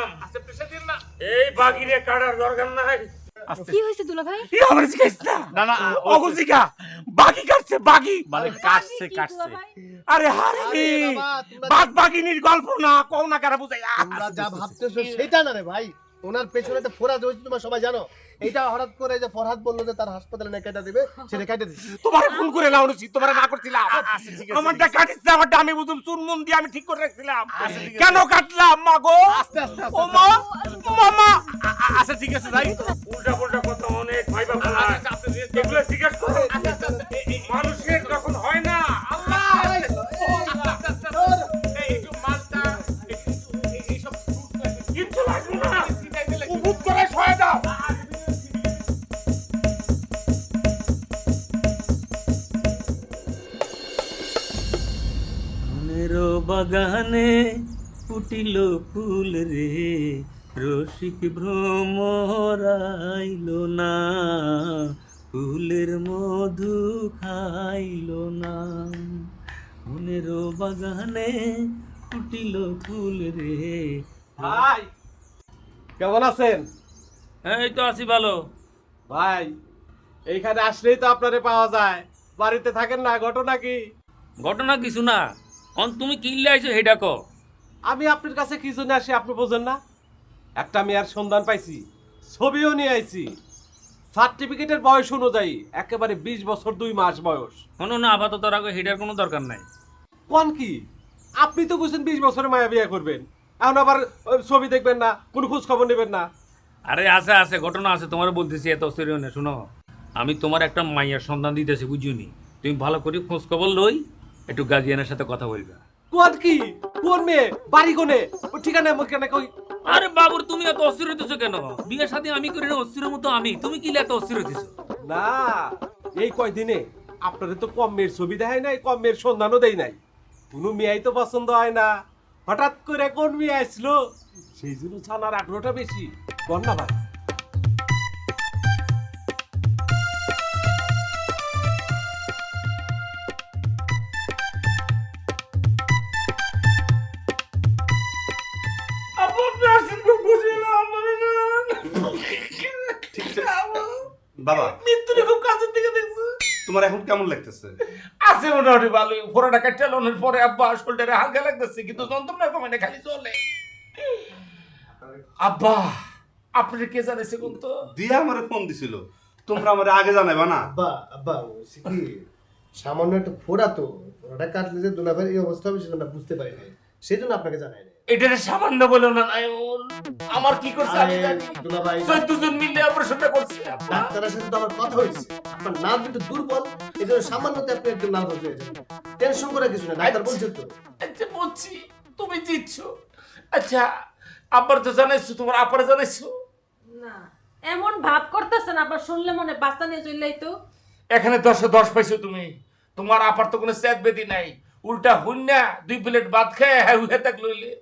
দিলাম। আচ্ছা প্রেসার দিন না। এই বাগিরে কাটার দরকার নাই। কি হয়েছে দুলা ভাই? আমার জিজ্ঞেস না। না না অগজিকা বাগি কাটছে বাগি। মানে কাটছে। আরে হারে আরে বাবা, তোমরা বাগ বাগিনীর গল্প না কও না কারা বুঝাই। তোমরা যা ভাবতেছো সেটা না রে ভাই, ওনার পেছনে তো ফোরাদ হয়েছে, তোমরা সবাই জানো। এইটা হঠাৎ করে যে ফরহাদ বললো যে তার হাসপাতালে না কেটে দিবে, সেটা কেটে দিচ্ছে। তোমার ফোন করে লাউন উচিত, তোমার না করছিলাম। আচ্ছা ঠিক আছে। আমারটা কাটিস না, আমারটা আমি বুঝুম চুনমুন দিয়ে আমি ঠিক করে রাখছিলাম। আচ্ছা, ঠিক আছে। কেন কাটলাম মা গো? আস্তে আস্তে ও মা মামা আচ্ছা ঠিক আছে যাই। উল্টা পাল্টা কথা অনেক ভাইবা ফেলায়। আচ্ছা আপনি এগুলো জিজ্ঞেস করো। আচ্ছা আচ্ছা মানুষের যখন হয় না আল্লাহ একটু মালটা এইসব কিচ্ছু লাগবে না, উবুত করে শোয়া দাও। মনের বাগানে ফুটিল ফুল রে, রসিক ভ্রমরাইল না, ফুলের মধু খাইল না। মনের বাগানে ফুটিল ফুল রে। ভাই কেমন আছেন? এই তো আছি ভালো। ভাই এইখানে আসলেই তো আপনারে পাওয়া যায়, বাড়িতে থাকেন না, ঘটনা কি? ঘটনা কিছু না, অন তুমি কিনলে আইছো হেডা কো। আমি আপনার কাছে কি জন্য আসি আপনি বোঝেন না? একটা মেয়ের সন্ধান পাইছি, ছবিও নিয়ে আইছি। সার্টিফিকেটের বয়স অনুযায়ী একেবারে 20 বছর 2 মাস বয়স। শোনো না, আপাতত রাখো, হেডার কোনো দরকার নাই। কোন কি? আপনি তো বুঝছেন 20 বছরে মায়া বিয়ে করবেন, এখন আবার ছবি দেখবেন না, কোনো খোঁজ খবর নেবেন না। আরে আছে আছে, ঘটনা আছে, তোমার বলতেছি, এত অস্থির হও না। শোনো, আমি তোমার একটা মাইয়ার সন্ধান দিতেছি, বুঝিনি? তুমি ভালো করে খোঁজ খবর লই, একটু গার্জিয়ানের সাথে কথা বলবে। কোন কি? কোন মেয়ে? বাড়ি কোনে? ও ঠিকানা ঠিকানা কই? আরে বাবুর, তুমি এত অস্থির হইতেছো কেন? বিয়ের সাথে আমি করি না, অস্থিরের মতো আমি, তুমি কি এত অস্থির হইতেছো? না, এই কয়দিনে আপনাদের তো কম মেয়ের ছবি দেখায় নাই, কম মেয়ের সন্ধানও দেয় নাই, কোনো মেয়েই তো পছন্দ হয় না। হঠাৎ করে কোন মেয়ে আসলো, সেই জন্য ছানার আগ্রহটা বেশি। বল না ভাই। বাবা মৃত্যুর খুব কাছের থেকে দেখছো। তোমার এখন কেমন লাগতেছে? আছে মোটামুটি ভালোই। ফোড়াটা কাটতে লোনের পরে আব্বা শোল্ডারে হালকা লাগতেছে, কিন্তু যন্ত্রণা কমে না, খালি চলে। আব্বা আপনার কে জানাইছে কোন তো? দিয়া আমারে ফোন দিছিল, তোমরা আমারে আগে জানাইবা না? আব্বা আব্বা হচ্ছে কি, সামান্য একটা ফোড়া, তো ফোড়াটা কাটলে যে দুলাভাইয়ের এই অবস্থা হবে সেটা আমরা বুঝতে পারি নাই, সেই জন্য আপনাকে জানাই নাই। এটা সামান্য বলো না নায়ন, আমার কি করছে আমি জানি। দুলাভাই, 14 জন মিলে অপারেশনটা করছে। আব্বা ডাক্তারের সাথে তো আমার কথা হয়েছে, আপনার নার্ভ একটু দুর্বল, এই জন্য সামান্যতে আপনি একটু নার্ভাস হয়ে যাবেন। টেনশন করার কিছু না, ডাক্তার বলছে তো। আচ্ছা বলছি, তুমি জিতছ। আচ্ছা আব্বার তো জানাইছো, তোমার আপারে জানাইছো? না, এমন ভাব করতেছেন, আবার শুনলে মনে বাস্তা নিয়ে চললেই তো। এখানে 10 10 পাইছো তুমি। তোমার আপার তো কোনো স্যাদ বেদি নাই, উল্টা হুন্না 2 প্লেট ভাত খেয়ে হ্যাঁ হুয়ে থাক লইলে।